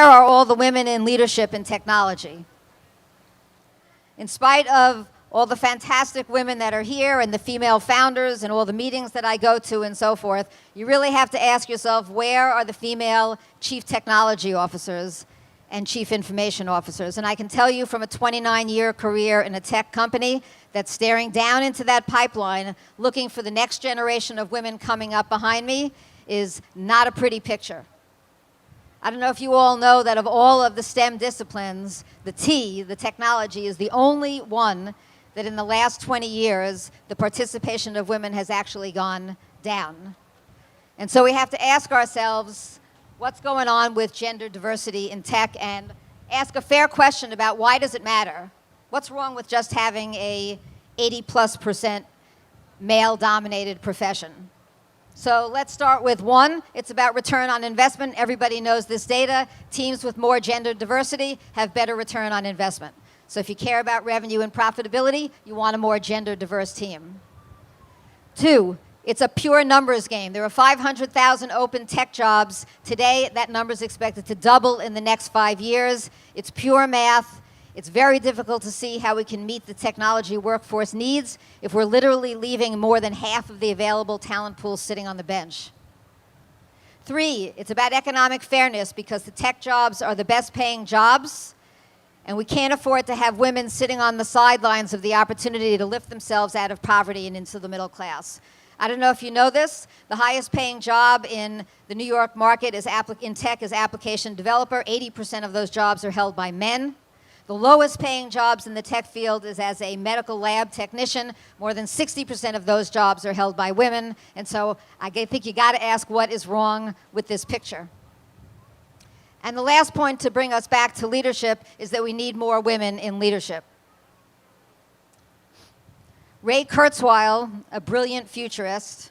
Where are all the women in leadership in technology? In spite of all the fantastic women that are here and the female founders and all the meetings that I go to and so forth, you really have to ask yourself, where are the female chief technology officers and chief information officers? And I can tell you from a 29-year career in a tech company that staring down into that pipeline, looking for the next generation of women coming up behind me, is not a pretty picture. I don't know if you all know that of all of the STEM disciplines, the T, the technology, is the only one that in the last 20 years, the participation of women has actually gone down. And so we have to ask ourselves, what's going on with gender diversity in tech, and ask a fair question about why does it matter? What's wrong with just having a 80+% male-dominated profession? So let's start with one. It's about return on investment. Everybody knows this data. Teams with more gender diversity have better return on investment. So if you care about revenue and profitability, you want a more gender diverse team. Two, it's a pure numbers game. There are 500,000 open tech jobs. Today, that number is expected to double in the next 5 years. It's pure math. It's very difficult to see how we can meet the technology workforce needs if we're literally leaving more than half of the available talent pool sitting on the bench. Three, it's about economic fairness, because the tech jobs are the best paying jobs, and we can't afford to have women sitting on the sidelines of the opportunity to lift themselves out of poverty and into the middle class. I don't know if you know this, the highest paying job in the New York market in tech is application developer. 80% of those jobs are held by men. The lowest paying jobs in the tech field is as a medical lab technician. More than 60% of those jobs are held by women. And so I think you got to ask what is wrong with this picture. And the last point to bring us back to leadership is that we need more women in leadership. Ray Kurzweil, a brilliant futurist,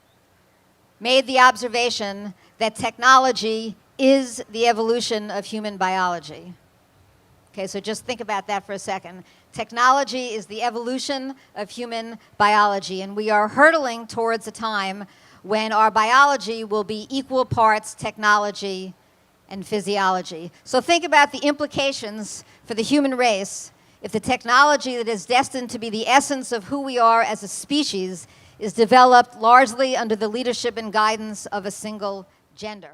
made the observation that technology is the evolution of human biology. Okay, so just think about that for a second. Technology is the evolution of human biology, and we are hurtling towards a time when our biology will be equal parts technology and physiology. So think about the implications for the human race if the technology that is destined to be the essence of who we are as a species is developed largely under the leadership and guidance of a single gender.